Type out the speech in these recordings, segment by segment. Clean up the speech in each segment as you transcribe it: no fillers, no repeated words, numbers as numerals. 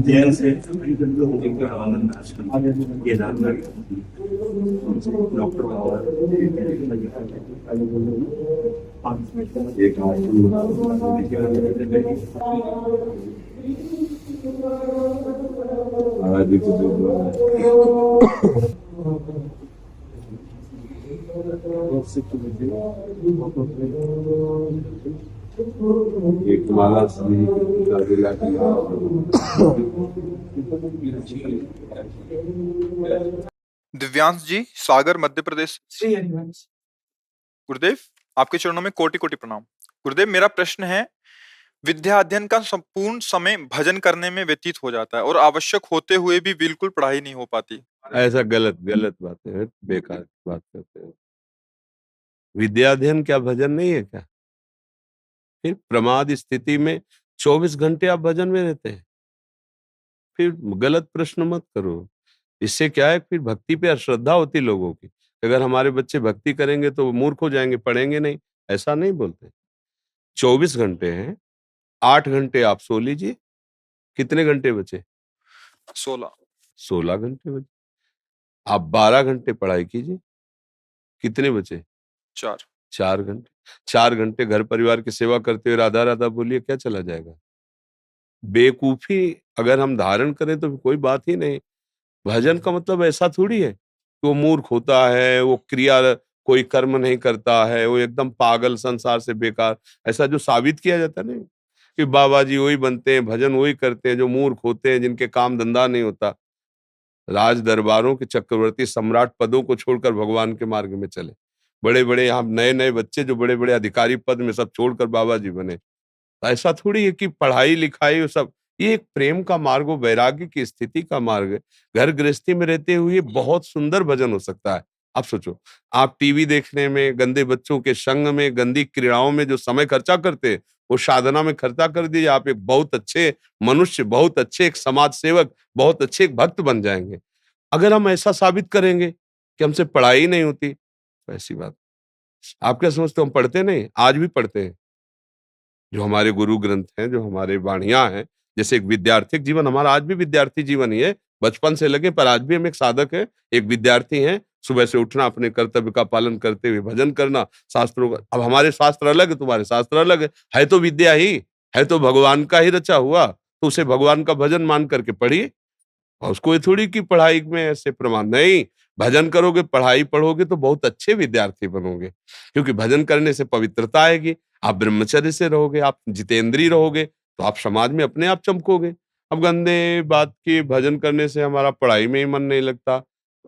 जैन से आनंद आश्रम केदारनाथ डॉक्टर एक एक माला दिव्यांश जी, सागर, मध्य प्रदेश। श्री हरिवंश। गुरुदेव, आपके चरणों में कोटि कोटि प्रणाम। गुरुदेव, मेरा प्रश्न है, विद्या अध्ययन का संपूर्ण समय भजन करने में व्यतीत हो जाता है और आवश्यक होते हुए भी बिल्कुल पढ़ाई नहीं हो पाती। ऐसा गलत बातें है, बेकार बात करते हैं। विद्या अध्ययन क्या भजन नहीं है क्या? फिर प्रमाद स्थिति में 24 घंटे आप भजन में रहते हैं। फिर गलत प्रश्न मत करो। इससे क्या है, फिर भक्ति पे अश्रद्धा होती लोगों की। अगर हमारे बच्चे भक्ति करेंगे तो वो मूर्ख हो जाएंगे, पढ़ेंगे नहीं, ऐसा नहीं बोलते। 24 घंटे हैं, 8 घंटे आप सो लीजिए। कितने घंटे बचे? 16 घंटे बचे। आप 12 घंटे पढ़ाई कीजिए। कितने बचे? 4 घंटे। 4 घंटे घर परिवार की सेवा करते हुए राधा राधा बोलिए, क्या चला जाएगा? बेवकूफी अगर हम धारण करें तो कोई बात ही नहीं। भजन का मतलब ऐसा थोड़ी है कि वो मूर्ख होता है, वो क्रिया कोई कर्म नहीं करता है, वो एकदम पागल, संसार से बेकार। ऐसा जो साबित किया जाता है ना कि बाबा जी वही बनते हैं, भजन वही करते हैं जो मूर्ख होते हैं, जिनके काम धंधा नहीं होता। राज दरबारों के चक्रवर्ती सम्राट पदों को छोड़कर भगवान के मार्ग में चले। बड़े बड़े यहाँ नए नए बच्चे जो बड़े बड़े अधिकारी पद में सब छोड़कर बाबा जी बने। ऐसा थोड़ी है कि पढ़ाई लिखाई वो सब, ये एक प्रेम का मार्ग, वो वैराग्य की स्थिति का मार्ग है। घर गृहस्थी में रहते हुए बहुत सुंदर भजन हो सकता है। आप सोचो, आप टीवी देखने में, गंदे बच्चों के संग में, गंदी क्रीड़ाओं में जो समय खर्चा करते हैं, वो साधना में खर्चा कर दीजिए। आप एक बहुत अच्छे मनुष्य, बहुत अच्छे एक समाज सेवक, बहुत अच्छे एक भक्त बन जाएंगे। अगर हम ऐसा साबित करेंगे कि हमसे पढ़ाई नहीं होती, तो ऐसी बात। आप क्या समझते हो हम पढ़ते नहीं? आज भी पढ़ते हैं। जो हमारे गुरु ग्रंथ हैं, जो हमारे वाणियां हैं, जैसे एक विद्यार्थी जीवन, हमारा आज भी विद्यार्थी जीवन ही है, बचपन से लगे, पर आज भी हम एक साधक है, एक विद्यार्थी हैं। सुबह से उठना, अपने कर्तव्य का पालन करते हुए भजन करना, शास्त्रों का। अब हमारे शास्त्र अलग है, तुम्हारे शास्त्र अलग है तो विद्या ही है, तो भगवान का ही रचा हुआ, तो उसे भगवान का भजन मान करके पढ़िए। और उसको ये थोड़ी कि पढ़ाई में ऐसे प्रमाण नहीं। भजन करोगे, पढ़ाई पढ़ोगे तो बहुत अच्छे विद्यार्थी बनोगे, क्योंकि भजन करने से पवित्रता आएगी। आप ब्रह्मचर्य से रहोगे, आप जितेंद्रीय रहोगे, तो आप समाज में अपने आप चमकोगे। अब गंदे बात की भजन करने से हमारा पढ़ाई में ही मन नहीं लगता,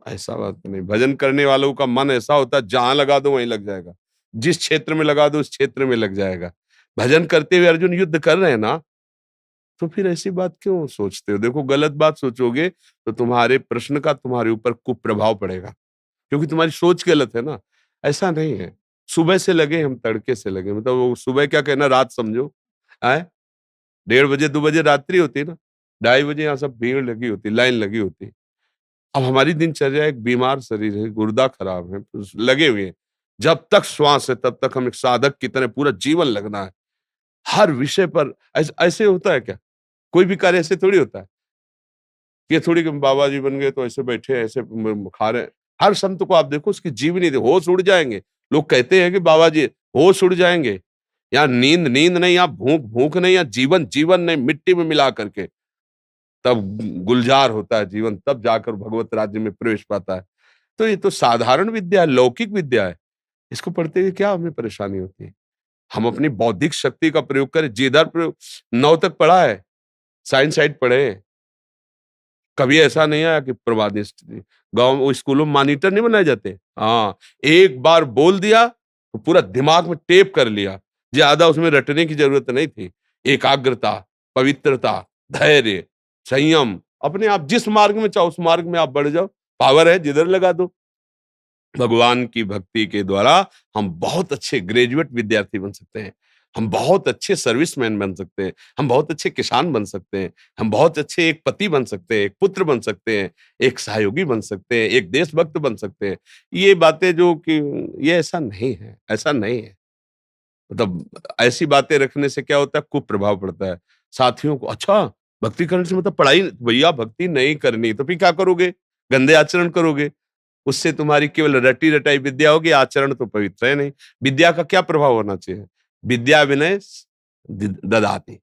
ऐसा बात नहीं। भजन करने वालों का मन ऐसा होता है, जहां लगा दो वहीं लग जाएगा, जिस क्षेत्र में लगा दो उस क्षेत्र में लग जाएगा। भजन करते हुए अर्जुन युद्ध कर रहे हैं ना, तो फिर ऐसी बात क्यों सोचते हो? देखो, गलत बात सोचोगे तो तुम्हारे प्रश्न का तुम्हारे ऊपर कुप्रभाव पड़ेगा, क्योंकि तुम्हारी सोच गलत है ना। ऐसा नहीं है। सुबह से लगे हम, तड़के से लगे, मतलब वो सुबह क्या कहना, रात समझो। आए 1:30 2 बजे रात्रि होती है ना, 2:30 बजे यहाँ सब भीड़ लगी होती, लाइन लगी होती। अब हमारी दिनचर्या, एक बीमार शरीर है, गुर्दा खराब है, तो लगे हुए हैं। जब तक श्वास है तब तक हम एक साधक की तरह पूरा जीवन लगना है। हर विषय पर ऐसे होता है क्या? कोई भी कार्य ऐसे थोड़ी होता है। ये थोड़ी कि बाबा जी बन गए तो ऐसे बैठे ऐसे खा रहे हैं। हर संत को आप देखो, उसकी जीवनी होश उड़ जाएंगे। लोग कहते हैं कि बाबा जी होश उड़ जाएंगे। यहाँ नींद नींद नहीं, यहाँ भूख भूख नहीं, यहाँ जीवन जीवन नहीं, मिट्टी में मिला करके तब गुलजार होता है जीवन, तब जाकर भगवत राज्य में प्रवेश पाता है। तो ये तो साधारण विद्या है, लौकिक विद्या है। इसको पढ़ते हुए क्या हमें परेशानी होती है? हम अपनी बौद्धिक शक्ति का प्रयोग करें। जिधर प्रयोग 9 तक पढ़ा है, साइंस साइड पढ़े, कभी ऐसा नहीं आया कि प्रवादिष्ट गांव स्कूलों में मॉनिटर नहीं बनाए जाते? हाँ, एक बार बोल दिया तो पूरा दिमाग में टेप कर लिया। ज्यादा उसमें रटने की जरूरत नहीं थी। एकाग्रता, पवित्रता, धैर्य, संयम, अपने आप जिस मार्ग में चाहो उस मार्ग में आप बढ़ जाओ। पावर है, जिधर लगा दो। भगवान की भक्ति के द्वारा हम बहुत अच्छे ग्रेजुएट विद्यार्थी बन सकते हैं, हम बहुत अच्छे सर्विसमैन बन सकते हैं, हम बहुत अच्छे किसान बन सकते हैं, हम बहुत अच्छे एक पति बन सकते हैं, एक पुत्र बन सकते हैं, एक सहयोगी बन सकते हैं, एक देशभक्त बन सकते हैं। ये बातें जो कि ये ऐसा नहीं है, ऐसा नहीं है। मतलब ऐसी बातें रखने से क्या होता है, कुप्रभाव पड़ता है। साथियों को। अच्छा, भक्ति करने से मतलब पढ़ाई, भैया भक्ति नहीं करनी तो फिर क्या करोगे? गंदे आचरण करोगे, उससे तुम्हारी केवल रटी रटाई विद्या होगी, आचरण तो पवित्र है नहीं। विद्या का क्या प्रभाव होना चाहिए? विद्या विनय ददाति,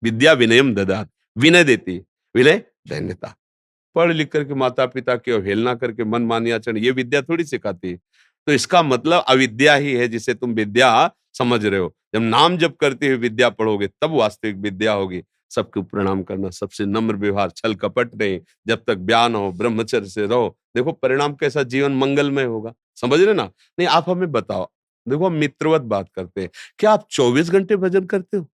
विद्या विनयम ददाति, विनय देती है, विनय दैन्यता। पढ़ लिख करके माता पिता की अवहेलना करके मन मानी आचरण, ये विद्या थोड़ी सिखाती है। तो इसका मतलब अविद्या ही है जिसे तुम विद्या समझ रहे हो। जब नाम जप करते हुए विद्या पढ़ोगे तब वास्तविक विद्या होगी। सबको प्रणाम करना, सबसे नम्र व्यवहार, छल कपट नहीं, जब तक ज्ञान हो ब्रह्मचर्य से रहो। देखो परिणाम कैसा, जीवन मंगलमय होगा। समझ रहे ना? नहीं, आप हमें बताओ, देखो हम मित्रवत बात करते हैं, क्या आप 24 घंटे भजन करते हो?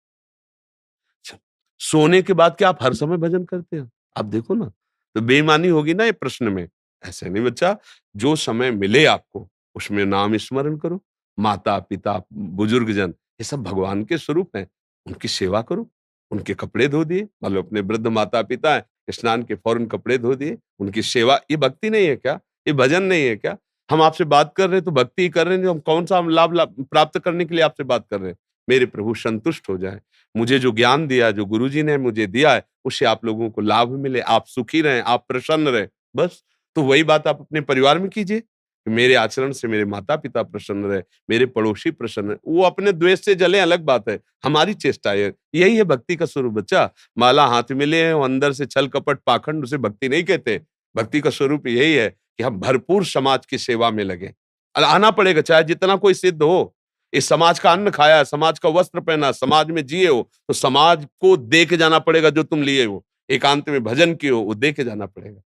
सोने के बाद क्या आप हर समय भजन करते हो? आप देखो ना, तो बेईमानी होगी ना ये प्रश्न में। ऐसे नहीं बच्चा, जो समय मिले आपको उसमें नाम स्मरण करो। माता पिता बुजुर्ग जन ये सब भगवान के स्वरूप हैं, उनकी सेवा करो। उनके कपड़े धो दिए, मान लो अपने वृद्ध माता पिता है, स्नान के फौरन कपड़े धो दिए, उनकी सेवा। ये भक्ति नहीं है क्या? ये भजन नहीं है क्या? हम आपसे बात कर रहे हैं तो भक्ति ही कर रहे हैं, हम कौन सा हम लाभ प्राप्त करने के लिए आपसे बात कर रहे हैं? मेरे प्रभु संतुष्ट हो जाए, मुझे जो ज्ञान दिया, जो गुरुजी ने मुझे दिया है, उससे आप लोगों को लाभ मिले, आप सुखी रहें, आप प्रसन्न रहें, बस। तो वही बात आप अपने परिवार में कीजिए कि मेरे आचरण से मेरे माता-पिता प्रसन्न रहे, मेरे पड़ोसी प्रसन्न रहे। वो अपने द्वेष से जले अलग बात है, हमारी चेष्टा है। यही है भक्ति का स्वरूप बच्चा। माला हाथ में लिए हैं और अंदर से छल कपट पाखंड, उसे भक्ति नहीं कहते। भक्ति का स्वरूप यही है कि हम भरपूर समाज की सेवा में लगें। आना पड़ेगा, चाहे जितना कोई सिद्ध हो। इस समाज का अन्न खाया, समाज का वस्त्र पहना, समाज में जिए हो, तो समाज को दे के जाना पड़ेगा जो तुम लिए हो। एकांत में भजन किए हो, वो दे के जाना पड़ेगा।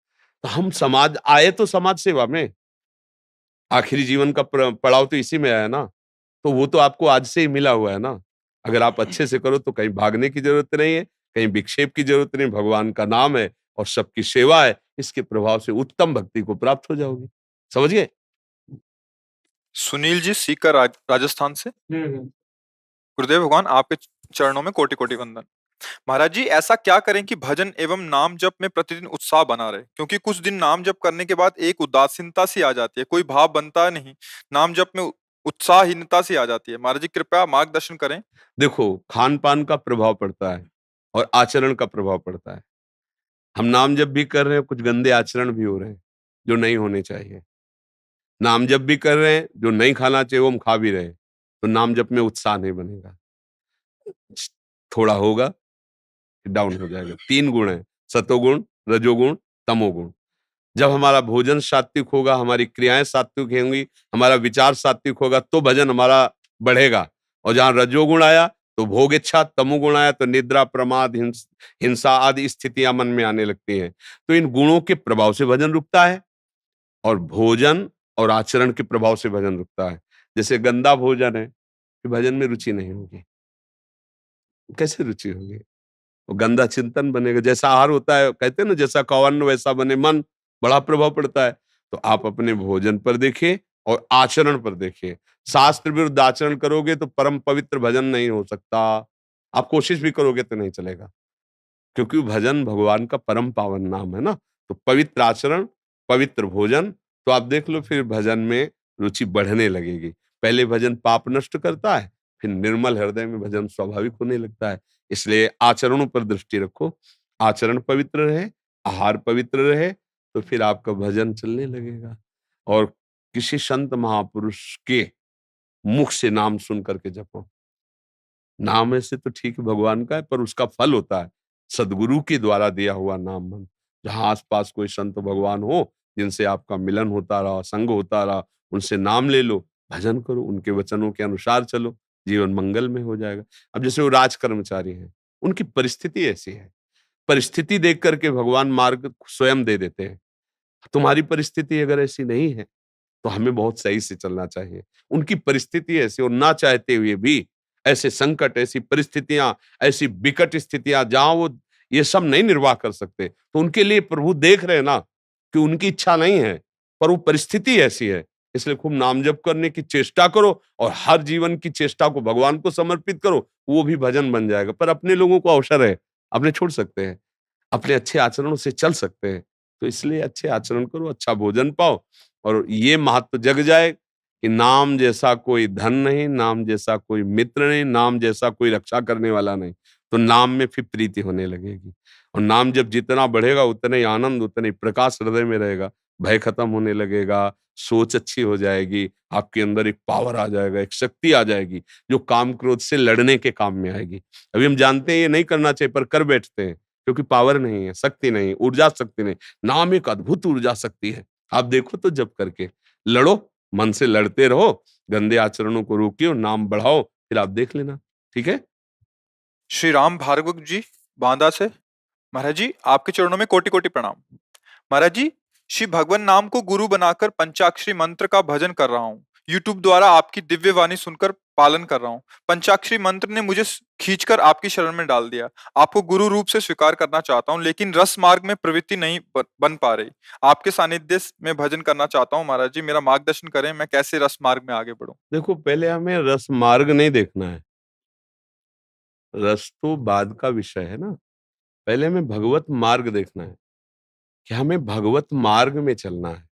तो हम समाज आए तो समाज सेवा में, आखिरी जीवन का पड़ाव तो इसी में आया ना, तो वो तो आपको आज से ही मिला हुआ है ना। अगर आप अच्छे से करो तो कहीं भागने की जरूरत नहीं है, कहीं विक्षेप की जरूरत नहीं। भगवान का नाम है और सबकी सेवा है, इसके प्रभाव से उत्तम भक्ति को प्राप्त हो जाओगे। समझ गए? सुनील जी सीकर राजस्थान से। गुरुदेव भगवान आपके चरणों में कोटि कोटि वंदन। महाराज जी, ऐसा क्या करें कि भजन एवं नाम जप में प्रतिदिन उत्साह बना रहे? क्योंकि कुछ दिन नाम जप करने के बाद एक उदासीनता सी आ जाती है, कोई भाव बनता नहीं, नाम जप में उत्साहहीनता सी आ जाती है। महाराज जी कृपया मार्गदर्शन करें। देखो, खान-पान का प्रभाव पड़ता है और आचरण का प्रभाव पड़ता है। हम नाम जप भी कर रहे हैं, कुछ गंदे आचरण भी हो रहे हैं, जो नहीं होने चाहिए। नाम जप भी कर रहे हैं, जो नहीं खाना चाहिए वो हम खा भी रहे हैं, तो नाम जप में उत्साह नहीं बनेगा। थोड़ा होगा, डाउन हो जाएगा। 3 गुण हैं, सतोगुण, रजोगुण, तमोगुण। जब हमारा भोजन सात्विक होगा, हमारी क्रियाएँ सात्विक होंगी, हमारा विचार सात्विक होगा, तो भजन हमारा बढ़ेगा। और जहाँ रजोगुण आया तो भोग इच्छा, तमोगुण आया तो निद्रा, प्रमाद, हिंसा आदि स्थितियां मन में आने लगती हैं। तो इन गुणों के प्रभाव से भजन रुकता है और भोजन और आचरण के प्रभाव से भजन रुकता है। जैसे गंदा भोजन है, फिर भजन में रुचि नहीं होगी। कैसे रुचि होगी? वो गंदा चिंतन बनेगा। जैसा आहार होता है, कहते हैं ना, जैसा कौन वैसा बने मन, बड़ा प्रभाव पड़ता है। तो आप अपने भोजन पर देखिए और आचरण पर देखिए। शास्त्र विरुद्ध आचरण करोगे तो परम पवित्र भजन नहीं हो सकता। आप कोशिश भी करोगे तो नहीं चलेगा, क्योंकि भजन भगवान का परम पावन नाम है ना। तो पवित्र आचरण, पवित्र भोजन, तो आप देख लो फिर भजन में रुचि बढ़ने लगेगी। पहले भजन पाप नष्ट करता है, फिर निर्मल हृदय में भजन स्वाभाविक होने लगता है। इसलिए आचरणों पर दृष्टि रखो, आचरण पवित्र रहे, आहार पवित्र रहे, तो फिर आपका भजन चलने लगेगा। और किसी संत महापुरुष के मुख से नाम सुन करके जपो। नाम ऐसे तो ठीक है भगवान का है, पर उसका फल होता है सदगुरु के द्वारा दिया हुआ नाम मन। जहाँ आस-पास कोई संत भगवान हो, जिनसे आपका मिलन होता रहा, संग होता रहा, उनसे नाम ले लो, भजन करो, उनके वचनों के अनुसार चलो, जीवन मंगल में हो जाएगा। अब जैसे वो राज कर्मचारी हैं, उनकी परिस्थिति ऐसी है, परिस्थिति देख करके भगवान मार्ग स्वयं दे देते हैं। तुम्हारी परिस्थिति अगर ऐसी नहीं है, तो हमें बहुत सही से चलना चाहिए। उनकी परिस्थिति ऐसी, और ना चाहते हुए भी ऐसे संकट, ऐसी परिस्थितियां, ऐसी विकट स्थितियां जहां वो ये सब नहीं निर्वाह कर सकते, तो उनके लिए प्रभु देख रहे हैं ना कि उनकी इच्छा नहीं है, पर वो परिस्थिति ऐसी है। इसलिए खूब नाम जप करने की चेष्टा करो और हर जीवन की चेष्टा को भगवान को समर्पित करो, वो भी भजन बन जाएगा। पर अपने लोगों को अवसर है, अपने छोड़ सकते हैं, अपने अच्छे आचरणों से चल सकते हैं। तो इसलिए अच्छे आचरण करो, अच्छा भोजन पाओ, और ये महत्व जग जाए कि नाम जैसा कोई धन नहीं, नाम जैसा कोई मित्र नहीं, नाम जैसा कोई रक्षा करने वाला नहीं। तो नाम में फिर प्रीति होने लगेगी, और नाम जब जितना बढ़ेगा उतना ही आनंद, उतना ही प्रकाश हृदय में रहेगा, भय खत्म होने लगेगा, सोच अच्छी हो जाएगी, आपके अंदर एक पावर आ जाएगा, एक शक्ति आ जाएगी जो काम क्रोध से लड़ने के काम में आएगी। अभी हम जानते हैं ये नहीं करना चाहिए पर कर बैठते हैं, क्योंकि पावर नहीं है, शक्ति नहीं, ऊर्जा शक्ति नहीं। नाम एक अद्भुत ऊर्जा शक्ति है। आप देखो तो जप करके लड़ो, मन से लड़ते रहो, गंदे आचरणों को रोकिए और नाम बढ़ाओ, फिर आप देख लेना। ठीक है। श्री राम भार्गव जी बांदा से, महाराज जी आपके चरणों में कोटि कोटि प्रणाम। महाराज जी, श्री भगवान नाम को गुरु बनाकर पंचाक्षरी मंत्र का भजन कर रहा हूँ। यूट्यूब द्वारा आपकी दिव्य वाणी सुनकर पालन कर रहा हूँ। पंचाक्षरी मंत्र ने मुझे खींचकर आपकी शरण में डाल दिया। आपको गुरु रूप से स्वीकार करना चाहता हूँ, लेकिन रस मार्ग में प्रवृत्ति नहीं बन पा रही। आपके सानिध्य में भजन करना चाहता हूँ। महाराज जी मेरा मार्गदर्शन करें, मैं कैसे रस मार्ग में आगे बढ़ूं? देखो, पहले हमें रस मार्ग नहीं देखना है, रस तो बाद का विषय है ना। पहले हमें भगवत मार्ग देखना है कि हमें भगवत मार्ग में चलना है।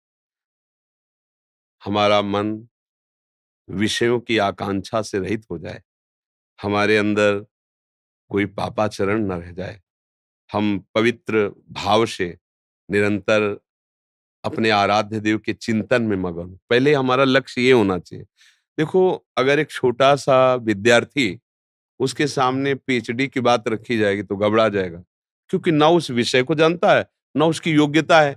हमारा मन विषयों की आकांक्षा से रहित हो जाए, हमारे अंदर कोई पापाचरण न रह जाए, हम पवित्र भाव से निरंतर अपने आराध्य देव के चिंतन में मगन हो। पहले हमारा लक्ष्य ये होना चाहिए। देखो, अगर एक छोटा सा विद्यार्थी, उसके सामने पीएचडी की बात रखी जाएगी तो घबरा जाएगा, क्योंकि ना उस विषय को जानता है, ना उसकी योग्यता है।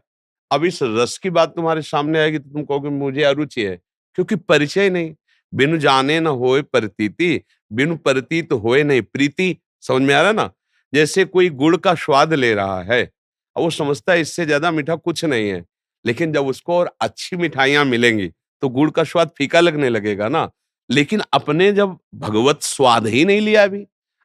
अब इस रस की बात तुम्हारे सामने आएगी तो तुम कहोगे मुझे अरुचि है, क्योंकि परिचय नहीं। बिनु जाने न होए प्रतीति, बिनु प्रतीत होए नहीं प्रीति। समझ में आ रहा ना? जैसे कोई गुड़ का स्वाद ले रहा है, और वो समझता है इससे ज्यादा मीठा कुछ नहीं है, लेकिन जब उसको और अच्छी मिठाइयां मिलेंगी तो गुड़ का स्वाद फीका लगने लगेगा ना। लेकिन अपने जब भगवत स्वाद ही नहीं लिया,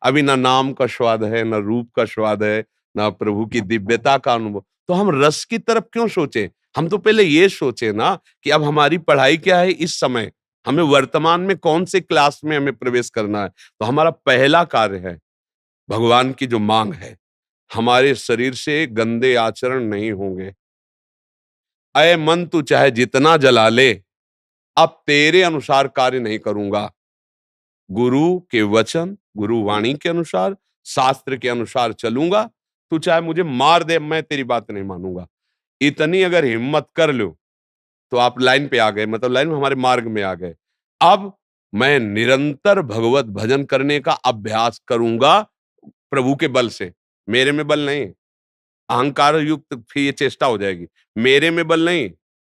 अभी ना नाम का स्वाद है, ना रूप का स्वाद है, ना प्रभु की दिव्यता का अनुभव, तो हम रस की तरफ क्यों सोचे? हम तो पहले ये सोचे ना कि अब हमारी पढ़ाई क्या है, इस समय हमें वर्तमान में कौन से क्लास में हमें प्रवेश करना है। तो हमारा पहला कार्य है, भगवान की जो मांग है, हमारे शरीर से गंदे आचरण नहीं होंगे। अय मन तू चाहे जितना जला ले, अब तेरे अनुसार कार्य नहीं करूंगा। गुरु के वचन, गुरु वाणी के अनुसार, शास्त्र के अनुसार चलूंगा। तू चाहे मुझे मार दे, मैं तेरी बात नहीं मानूंगा। इतनी अगर हिम्मत कर लो तो आप लाइन पे आ गए, मतलब लाइन में हमारे मार्ग में आ गए। अब मैं निरंतर भगवत भजन करने का अभ्यास करूंगा प्रभु के बल से। मेरे में बल नहीं, अहंकार युक्त फिर ये चेष्टा हो जाएगी। मेरे में बल नहीं,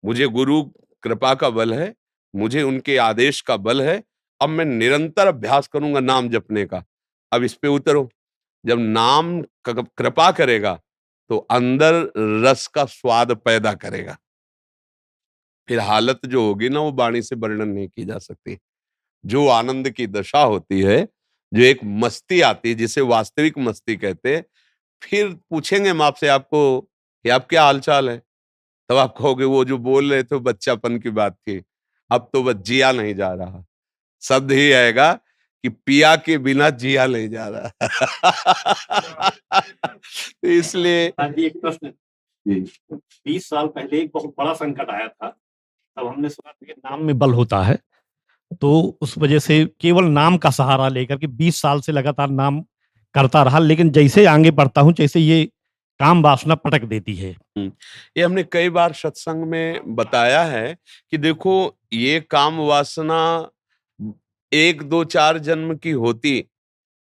मुझे गुरु कृपा का बल है, मुझे उनके आदेश का बल है। अब मैं निरंतर अभ्यास करूंगा नाम जपने का। अब इस पे उतरो। जब नाम कृपा करेगा तो अंदर रस का स्वाद पैदा करेगा। फिर हालत जो होगी ना, वो वाणी से वर्णन नहीं की जा सकती। जो आनंद की दशा होती है, जो एक मस्ती आती है, जिसे वास्तविक मस्ती कहते हैं, फिर पूछेंगे हम आपसे, आपको कि आप क्या हालचाल है, तब आप कहोगे वो जो बोल रहे थे बच्चापन की बात थी, अब तो बस जिया नहीं जा रहा। शब्द ही आएगा कि पिया के बिना जिया नहीं जा रहा। तो इसलिए एक प्रश्न, 20 साल पहले एक बहुत बड़ा संकट आया था, तब हमने सुना था कि नाम में बल होता है, तो उस वजह से केवल नाम का सहारा लेकर के 20 साल से लगातार नाम करता रहा। लेकिन जैसे आगे बढ़ता हूं, जैसे ये काम वासना पटक देती है। ये हमने कई बार सत्संग में बताया है कि देखो, ये काम वासना 1, 2, 4 जन्म की होती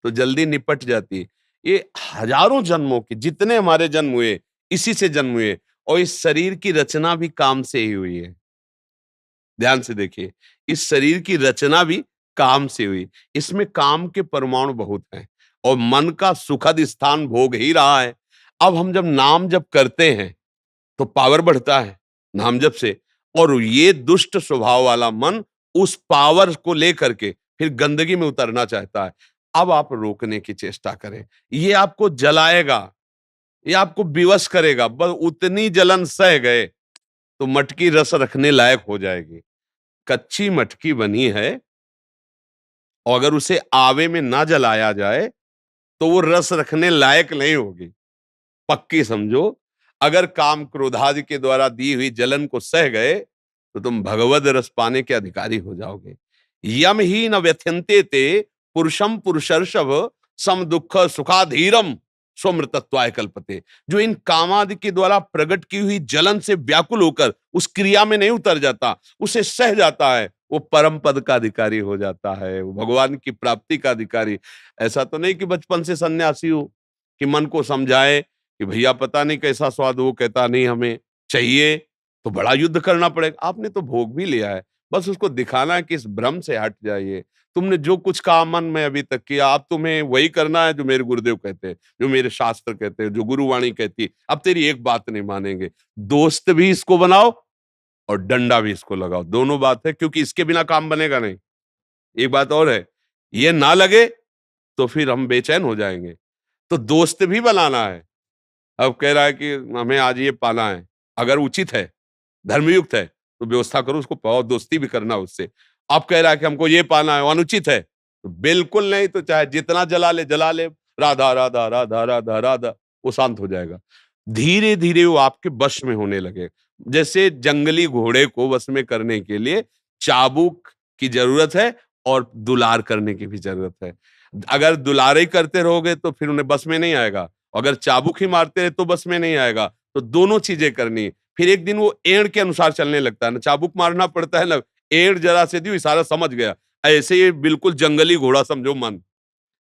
तो जल्दी निपट जाती। ये हजारों जन्मों की, जितने हमारे जन्म हुए इसी से जन्म हुए, और इस शरीर की रचना भी काम से ही हुई है। ध्यान से देखिए, इस शरीर की रचना भी काम से हुई। इसमें काम के परमाणु बहुत हैं, और मन का सुखद स्थान भोग ही रहा है। अब हम जब नाम जप करते हैं तो पावर बढ़ता है नाम जप से, और ये दुष्ट स्वभाव वाला मन उस पावर को लेकर के फिर गंदगी में उतरना चाहता है। अब आप रोकने की चेष्टा करें। ये आपको जलाएगा, ये आपको विवश करेगा। बस उतनी जलन सह गए तो मटकी रस रखने लायक हो जाएगी। कच्ची मटकी बनी है, और अगर उसे आवे में ना जलाया जाए तो वो रस रखने लायक नहीं होगी। पक्की समझो, अगर काम क्रोधादि के द्वारा दी हुई जलन को सह गए तो तुम भगवद रस पाने के अधिकारी हो जाओगे। यम ही न व्यथ्यन्ते ते पुरुषम पुरुषर्षभ सम दुख सुखाधीरम स्वमृतत्वाय कल्पते। जो इन कामादि के द्वारा प्रकट की हुई जलन से व्याकुल होकर उस क्रिया में नहीं उतर जाता, उसे सह जाता है, वो परम पद का अधिकारी हो जाता है, वो भगवान की प्राप्ति का अधिकारी। ऐसा तो नहीं कि बचपन से सन्यासी हो कि मन को समझाए कि भैया पता नहीं कैसा स्वाद, वो कहता नहीं हमें चाहिए तो बड़ा युद्ध करना पड़ेगा। आपने तो भोग भी लिया है, बस उसको दिखाना है कि इस भ्रम से हट जाइए। तुमने जो कुछ कहा मन में अभी तक किया, अब तुम्हें वही करना है जो मेरे गुरुदेव कहते हैं, जो मेरे शास्त्र कहते हैं, जो गुरुवाणी कहती है। अब तेरी एक बात नहीं मानेंगे, दोस्त भी इसको बनाओ और डंडा भी इसको लगाओ, दोनों बात है, क्योंकि इसके बिना काम बनेगा नहीं। एक बात और है, ये ना लगे तो फिर हम बेचैन हो जाएंगे, तो दोस्त भी बनाना है। अब कह रहा है कि हमें आज ये पाना है, अगर उचित है, धर्मयुक्त है तो व्यवस्था करो, उसको पाओ, दोस्ती भी करना उससे। अब कह रहा है कि हमको ये पाना है, अनुचित है तो बिल्कुल नहीं, तो चाहे जितना जला ले, राधा राधा राधा राधा राधा, वो शांत हो जाएगा। धीरे धीरे वो आपके वश में होने लगे। जैसे जंगली घोड़े को वश में करने के लिए चाबुक की जरूरत है और दुलार करने की भी जरूरत है। अगर दुलारे करते रहोगे तो फिर उन्हें बस में नहीं आएगा, अगर चाबुक ही मारते रहे तो बस में नहीं आएगा। तो दोनों चीजें करनी है। फिर एक दिन वो एड़ के अनुसार चलने लगता है ना, चाबुक मारना पड़ता है ना, एड़ जरा से दी इशारा समझ गया। ऐसे ही बिल्कुल जंगली घोड़ा समझो मन,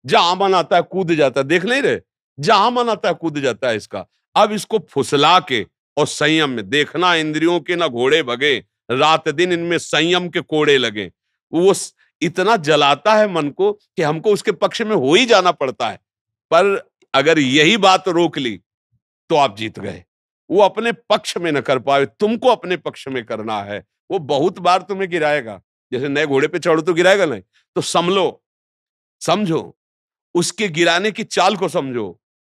जहां मन आता है कूद जाता है, देख नहीं रहे, जहां मन आता है कूद जाता है इसका। अब इसको फुसला के और संयम में देखना, इंद्रियों के ना घोड़े भगे, रात दिन इनमें संयम के कोड़े लगे। वो इतना जलाता है मन को कि हमको उसके पक्ष में हो ही जाना पड़ता है। पर अगर यही बात रोक ली तो आप जीत गए। वो अपने पक्ष में न कर पाए, तुमको अपने पक्ष में करना है। वो बहुत बार तुम्हें गिराएगा, जैसे नए घोड़े पे चढ़ो तो गिराएगा नहीं, तो संभलो, समझो, उसके गिराने की चाल को समझो,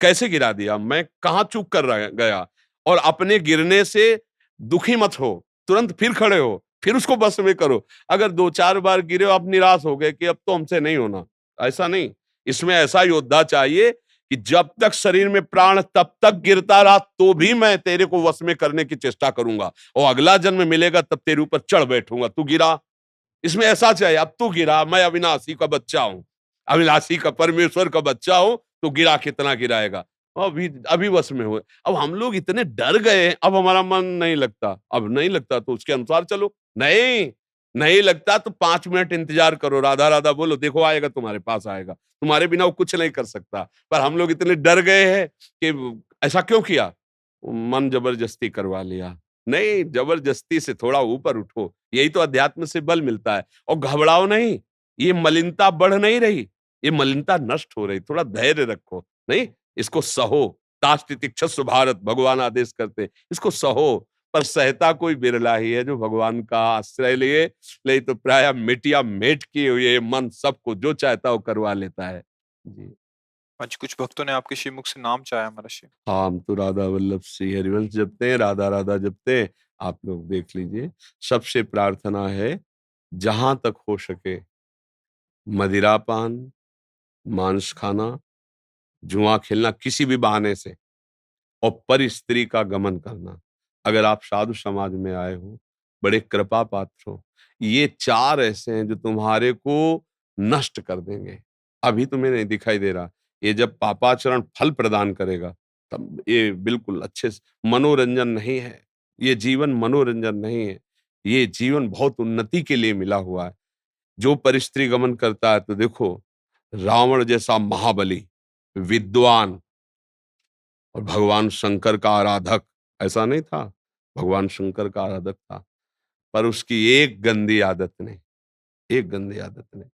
कैसे गिरा दिया, मैं कहां चूक कर गया। और अपने गिरने से दुखी मत हो, तुरंत फिर खड़े हो, फिर उसको बस में करो। अगर 2-4 बार गिरे आप निराश हो गए कि अब तो हमसे नहीं होना, ऐसा नहीं। इसमें ऐसा योद्धा चाहिए कि जब तक शरीर में प्राण तब तक गिरता रहा तो भी मैं तेरे को वश में करने की चेष्टा करूंगा, और अगला जन्म मिलेगा तब तेरे ऊपर चढ़ बैठूंगा। तू गिरा, इसमें ऐसा चाहिए, अब तू गिरा, मैं अविनाशी का बच्चा हूं, अविनाशी का परमेश्वर का बच्चा हूं, तो गिरा कितना गिराएगा, अभी अभी वश में हो। अब हम लोग इतने डर गए, अब हमारा मन नहीं लगता, अब नहीं लगता तो उसके अनुसार चलो। नहीं नहीं लगता तो 5 मिनट इंतजार करो, राधा राधा बोलो, देखो आएगा, तुम्हारे पास आएगा, तुम्हारे बिना वो कुछ नहीं कर सकता। पर हम लोग इतने डर गए हैं कि ऐसा क्यों किया, मन जबरदस्ती करवा लिया। नहीं, जबरदस्ती से थोड़ा ऊपर उठो, यही तो अध्यात्म से बल मिलता है। और घबराओ नहीं, ये मलिनता बढ़ नहीं रही, ये मलिनता नष्ट हो रही, थोड़ा धैर्य रखो। नहीं, इसको सहो, ताष्टि तिक्षस्व भारत, भगवान आदेश करते, इसको सहो। पर सहता कोई बिरला ही है जो भगवान का आश्रय लिए, नहीं तो प्राय मिटिया मेट किए हुए मन सबको जो चाहता वो करवा लेता है। जी। आज कुछ भक्तों ने आपके श्रीमुख से नाम चाहा महाराज। हाँ, हम तो राधा वल्लभ श्री हरिवंश जपते हैं, राधा राधा जपते हैं। आप लोग देख लीजिए, सबसे प्रार्थना है जहां तक हो सके मदिरापान, मांस खाना, जुआ खेलना किसी भी बहाने से, और पर स्त्री का गमन करना। अगर आप साधु समाज में आए हो, बड़े कृपा पात्र हो, ये 4 ऐसे हैं जो तुम्हारे को नष्ट कर देंगे। अभी तुम्हें नहीं दिखाई दे रहा, ये जब पापाचरण फल प्रदान करेगा तब ये बिल्कुल अच्छे से। मनोरंजन नहीं है ये जीवन, मनोरंजन नहीं है ये जीवन, बहुत उन्नति के लिए मिला हुआ है। जो परिस्त्री गमन करता है तो देखो, रावण जैसा महाबली, विद्वान और भगवान शंकर का आराधक, ऐसा नहीं था, भगवान शंकर का आराधक था, पर उसकी एक गंदी आदत ने, एक गंदी आदत ने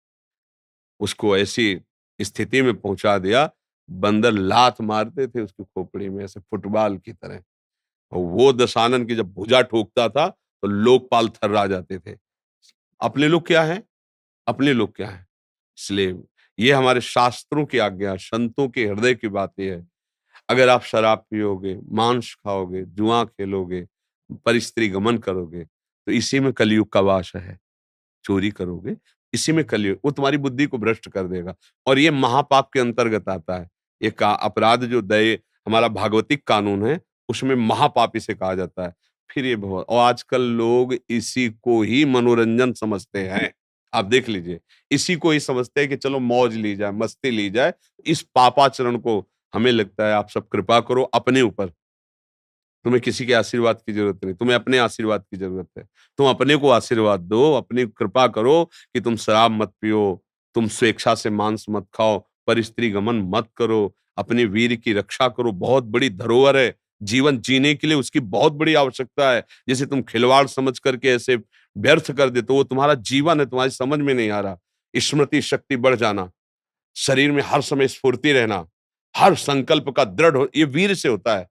उसको ऐसी स्थिति में पहुंचा दिया, बंदर लात मारते थे उसकी खोपड़ी में ऐसे फुटबॉल की तरह, और वो दशानन की जब भुजा ठोकता था तो लोकपाल थर्रा जाते थे। अपने लोग क्या है, अपने लोग क्या है। इसलिए ये हमारे शास्त्रों की आज्ञा, संतों के हृदय की बात ये है। अगर आप शराब पियोगे, मांस खाओगे, जुआ खेलोगे, परस्त्री गमन करोगे, तो इसी में कलयुग का वास है। चोरी करोगे, इसी में कलयुग, वो तुम्हारी बुद्धि को भ्रष्ट कर देगा, और ये महापाप के अंतर्गत आता है। ये का अपराध जो दय हमारा भागवतिक कानून है, उसमें महापाप इसे कहा जाता है। फिर ये बहुत, और आजकल लोग इसी को ही मनोरंजन समझते हैं। आप देख लीजिए, इसी को ही समझते हैं कि चलो मौज ली जाए, मस्ती ली जाए। इस पापाचरण को हमें लगता है आप सब कृपा करो अपने ऊपर। तुम्हें किसी के आशीर्वाद की जरूरत नहीं, तुम्हें अपने आशीर्वाद की जरूरत है। तुम अपने को आशीर्वाद दो, अपनी कृपा करो कि तुम शराब मत पियो, तुम स्वेच्छा से मांस मत खाओ, परस्त्री गमन मत करो, अपने वीर की रक्षा करो। बहुत बड़ी धरोहर है, जीवन जीने के लिए उसकी बहुत बड़ी आवश्यकता है। जैसे तुम खिलवाड़ समझ करके ऐसे व्यर्थ कर देते हो, वो तुम्हारा जीवन है, तुम्हारी समझ में नहीं आ रहा। स्मृति शक्ति बढ़ जाना, शरीर में हर समय स्फूर्ति रहना, हर संकल्प का दृढ़ हो, ये वीर से होता है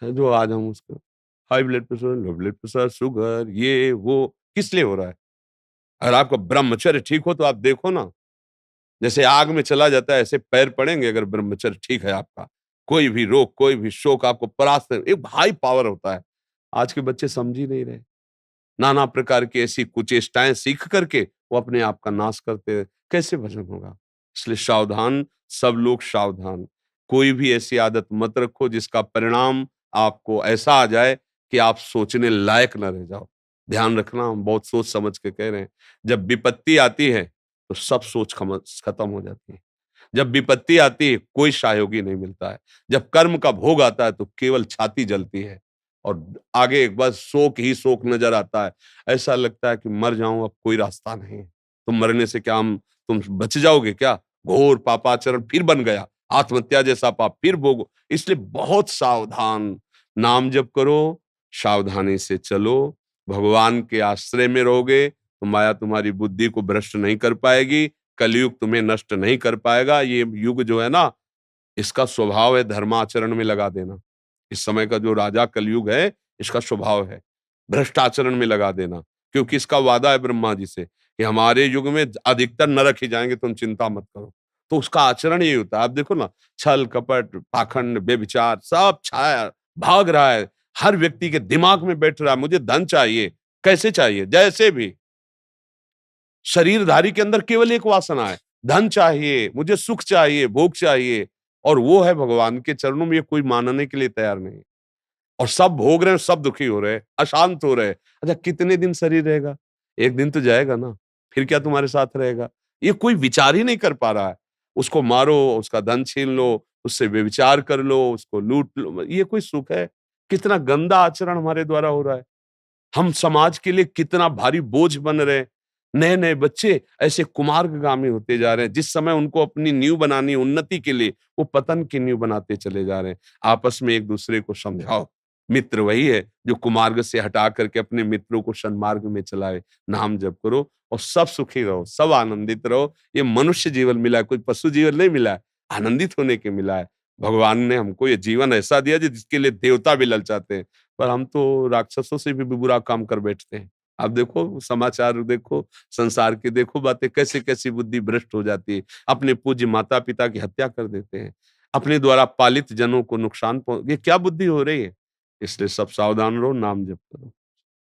जो आज हम उसको high blood pressure, low blood pressure, sugar, ये वो किस लिए हो रहा है? अगर आपका ब्रह्मचर्य ठीक हो तो आप देखो ना, जैसे आग में चला जाता है ऐसे पैर पड़ेंगे अगर ब्रह्मचर्य ठीक है आपका। कोई भी रोग, कोई भी शोक आपको परास्त, एक हाई पावर होता है। आज के बच्चे समझ ही नहीं रहे। नाना प्रकार की ऐसी कुचेष्टाएं सीख करके वो अपने आप का नाश करते हैं। कैसे भजन होगा? इसलिए सावधान, सब लोग सावधान। कोई भी ऐसी आदत मत रखो जिसका परिणाम आपको ऐसा आ जाए कि आप सोचने लायक न रह जाओ। ध्यान रखना, हम बहुत सोच समझ के कह रहे हैं। जब विपत्ति आती है तो सब सोच खत्म हो जाती है। जब विपत्ति आती है कोई सहयोगी नहीं मिलता है। जब कर्म का भोग आता है तो केवल छाती जलती है और आगे एक बार शोक ही शोक नजर आता है। ऐसा लगता है कि मर जाऊं, अब कोई रास्ता नहीं है। तुम मरने से क्या हम तुम बच जाओगे क्या? घोर पापाचरण फिर बन गया, आत्महत्या जैसा पाप फिर भोगो। इसलिए बहुत सावधान, नाम जप करो, सावधानी से चलो, भगवान के आश्रय में रहोगे तो माया तुम्हारी बुद्धि को भ्रष्ट नहीं कर पाएगी, कलयुग तुम्हें नष्ट नहीं कर पाएगा। ये युग जो है ना, इसका स्वभाव है धर्माचरण में लगा देना। इस समय का जो राजा कलयुग है, इसका स्वभाव है भ्रष्टाचरण में लगा देना, क्योंकि इसका वादा है ब्रह्मा जी से कि हमारे युग में अधिकतर नरक ही जाएंगे, तुम चिंता मत करो। तो उसका आचरण यही होता है। आप देखो ना, छल कपट पाखंड व्यभिचार सब छाया भाग रहा है, हर व्यक्ति के दिमाग में बैठ रहा है मुझे धन चाहिए। कैसे चाहिए? जैसे भी शरीरधारी के अंदर केवल एक वासना है, धन चाहिए, मुझे सुख चाहिए, भोग चाहिए, और वो है भगवान के चरणों में ये कोई मानने के लिए तैयार नहीं। और सब भोग रहे हैं, सब दुखी हो रहे हैं, अशांत हो रहे हैं। अच्छा, कितने दिन शरीर रहेगा? एक दिन तो जाएगा ना, फिर क्या तुम्हारे साथ रहेगा? ये कोई विचार ही नहीं कर पा रहा है। उसको मारो, उसका धन छीन लो, उससे व्यभिचार कर लो, उसको लूट लो, ये कोई सुख है? कितना गंदा आचरण हमारे द्वारा हो रहा है। हम समाज के लिए कितना भारी बोझ बन रहे हैं। नए-नए बच्चे ऐसे कुमार्गगामी होते जा रहे हैं, जिस समय उनको अपनी नींव बनानी है उन्नति के लिए, वो पतन की नींव बनाते चले जा रहे हैं। आपस में एक दूसरे को समझाओ। मित्र वही है जो कुमार्ग से हटा करके अपने मित्रों को सन्मार्ग में चलाए। नाम जप करो और सब सुखी रहो, सब आनंदित रहो। ये मनुष्य जीवन मिला है, कोई पशु जीवन नहीं मिला है, आनंदित होने के मिला है। भगवान ने हमको ये जीवन ऐसा दिया जिसके लिए देवता भी ललचाते हैं। पर हम तो राक्षसों से भी बुरा काम कर बैठते हैं। आप देखो समाचार देखो, संसार की देखो बातें, कैसी-कैसी बुद्धि भ्रष्ट हो जाती है। अपने पूज्य माता-पिता की हत्या कर देते हैं। अपने द्वारा पालित जनों को नुकसान ये क्या बुद्धि हो रही है? इसलिए सब सावधान रहो, नाम जप करो।